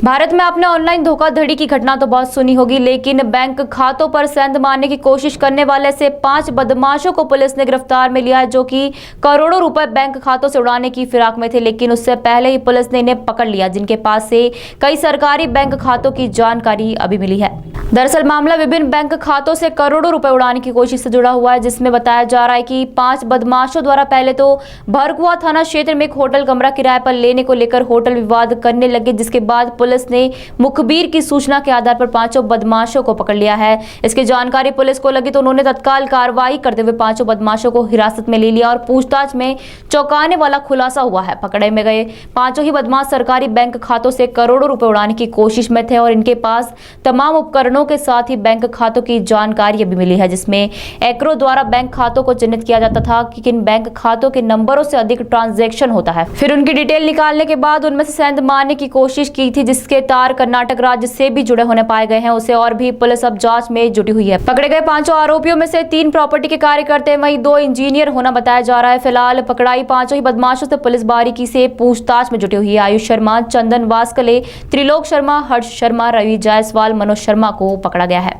भारत में आपने ऑनलाइन धोखाधड़ी की घटना तो बहुत सुनी होगी, लेकिन बैंक खातों पर सेंध मारने की कोशिश करने वाले से 5 बदमाशों को पुलिस ने गिरफ्तार में लिया, जो कि करोड़ों रुपए बैंक खातों से उड़ाने की फिराक में थे। लेकिन उससे पहले ही पुलिस ने इन्हें पकड़ लिया, जिनके पास से कई सरकारी बैंक खातों की जानकारी अभी मिली है। दरअसल मामला विभिन्न बैंक खातों से करोड़ों रुपए उड़ाने की कोशिश से जुड़ा हुआ है, जिसमें बताया जा रहा है कि 5 बदमाशों द्वारा पहले तो भरकुआ थाना क्षेत्र में एक होटल कमरा किराए पर लेने को लेकर होटल विवाद करने लगे, जिसके बाद पुलिस ने मुखबिर की सूचना के आधार पर 5 बदमाशों को पकड़ लिया है। इसकी जानकारी पुलिस को लगी तो उन्होंने तत्काल कार्रवाई करते हुए 5 बदमाशों को हिरासत में ले लिया और पूछताछ में चौंकाने वाला खुलासा हुआ है। पकड़े में गए 5 ही बदमाश सरकारी बैंक खातों से करोड़ों रुपए उड़ाने की कोशिश में थे और इनके पास तमाम उपकरणों के साथ ही बैंक खातों की जानकारी भी मिली है, जिसमें एक्रो द्वारा बैंक खातों को चिन्हित किया जाता था कि किन बैंक खातों के नंबरों से अधिक ट्रांजैक्शन होता है। फिर उनकी डिटेल निकालने के बाद उनमें से सेंध मारने की कोशिश की थी, जिसके तार कर्नाटक राज्य से भी जुड़े होने पाए गए हैं। उसे और भी पुलिस अब जांच में जुटी हुई है। पकड़े गए 5 आरोपियों में से 3 प्रॉपर्टी के कार्य करते हैं, वहीं 2 इंजीनियर होना बताया जा रहा है। फिलहाल पकड़ाई 5 ही बदमाशों से पुलिस बारीकी से पूछताछ में जुटी हुई है। आयुष शर्मा, चंदन वास्कले, त्रिलोक शर्मा, हर्ष शर्मा, रवि जायसवाल, मनोज शर्मा को पकड़ा गया है।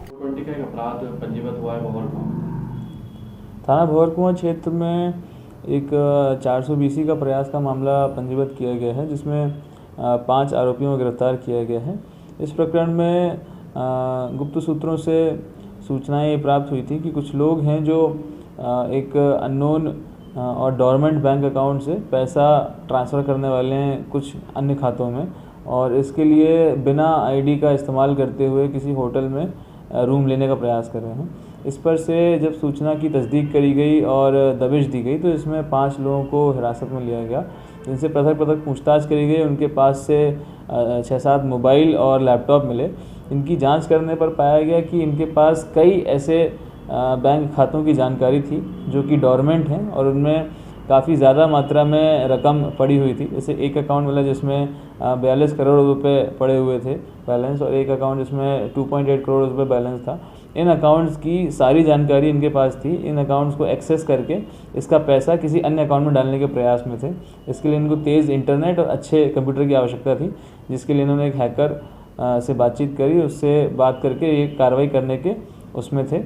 थाना भंवरकुआं क्षेत्र में एक 420 का प्रयास का मामला पंजीबद्ध किया गया है, जिसमें 5 आरोपियों को गिरफ्तार किया गया है। इस प्रकरण में गुप्त सूत्रों से सूचनाएं प्राप्त हुई थी कि कुछ लोग हैं जो एक अननोन और डोरमेंट बैंक अकाउंट से पैसा ट्रांसफ़र करने वाले हैं कुछ अन्य खातों में, और इसके लिए बिना आईडी का इस्तेमाल करते हुए किसी होटल में रूम लेने का प्रयास कर रहे हैं। इस पर से जब सूचना की तस्दीक करी गई और दबिश दी गई तो इसमें 5 लोगों को हिरासत में लिया गया, जिनसे पृथक पूछताछ करी गई। उनके पास से 6-7 मोबाइल और लैपटॉप मिले। इनकी जांच करने पर पाया गया कि इनके पास कई ऐसे बैंक खातों की जानकारी थी जो कि डोरमेंट हैं और उनमें काफ़ी ज़्यादा मात्रा में रकम पड़ी हुई थी। जैसे एक अकाउंट मिला जिसमें 42 करोड़ रुपए पड़े हुए थे बैलेंस, और एक अकाउंट जिसमें 2.8 करोड़ रुपए बैलेंस था। इन अकाउंट्स की सारी जानकारी इनके पास थी। इन अकाउंट्स को एक्सेस करके इसका पैसा किसी अन्य अकाउंट में डालने के प्रयास में थे। इसके लिए इनको तेज़ इंटरनेट और अच्छे कंप्यूटर की आवश्यकता थी, जिसके लिए इन्होंने एक हैकर से बातचीत करी। उससे बात करके ये कार्रवाई करने के उसमें थे,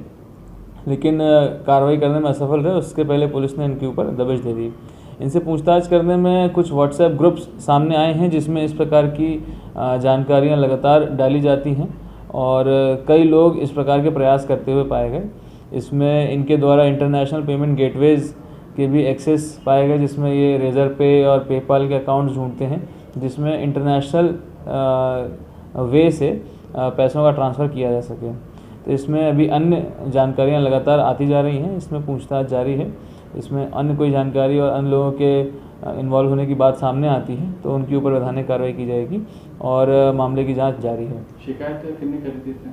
लेकिन कार्रवाई करने में असफल रहे। उसके पहले पुलिस ने इनके ऊपर दबिश दे दी। इनसे पूछताछ करने में कुछ व्हाट्सएप ग्रुप्स सामने आए हैं जिसमें इस प्रकार की जानकारियां लगातार डाली जाती हैं और कई लोग इस प्रकार के प्रयास करते हुए पाए गए। इसमें इनके द्वारा इंटरनेशनल पेमेंट गेटवेज़ के भी एक्सेस पाए गए, जिसमें ये रेजर पे और पेपाल के अकाउंट्स ढूंढते हैं, जिसमें इंटरनेशनल वे से पैसों का ट्रांसफ़र किया जा सके। तो इसमें अभी अन्य जानकारियां लगातार आती जा रही हैं। इसमें पूछताछ जारी है। इसमें अन्य कोई जानकारी और अन्य लोगों के इन्वॉल्व होने की बात सामने आती है तो उनके ऊपर वैधानिक कार्रवाई की जाएगी और मामले की जांच जारी है। शिकायत कितनी कर दी थी?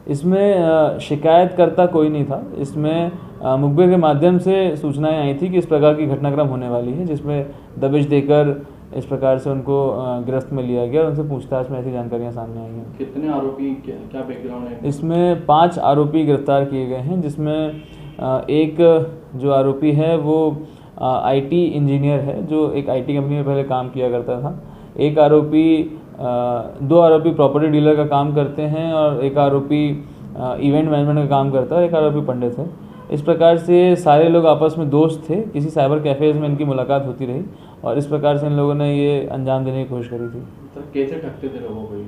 इसमें शिकायतकर्ता कोई नहीं था। इसमें मुखबिर के माध्यम से सूचनाएं आई थी कि इस प्रकार की घटनाक्रम होने वाली है, जिसमें दबिश देकर इस प्रकार से उनको गिरफ्त में लिया गया और उनसे पूछताछ में ऐसी जानकारियां सामने आई हैं। कितने आरोपी, क्या बैकग्राउंड है? इसमें 5 आरोपी गिरफ्तार किए गए हैं, जिसमें एक जो आरोपी है वो आईटी इंजीनियर है, जो एक आईटी कंपनी में पहले काम किया करता था। एक आरोपी 2 आरोपी प्रॉपर्टी डीलर का काम करते हैं और एक आरोपी इवेंट मैनेजमेंट का काम करता है और एक आरोपी पंडित है। इस प्रकार से सारे लोग आपस में दोस्त थे। किसी साइबर कैफ़ेज़ में इनकी मुलाकात होती रही और इस प्रकार से इन लोगों ने ये अंजाम देने की कोशिश करी थी। तो कैसे ठगते थे लोगों को ये?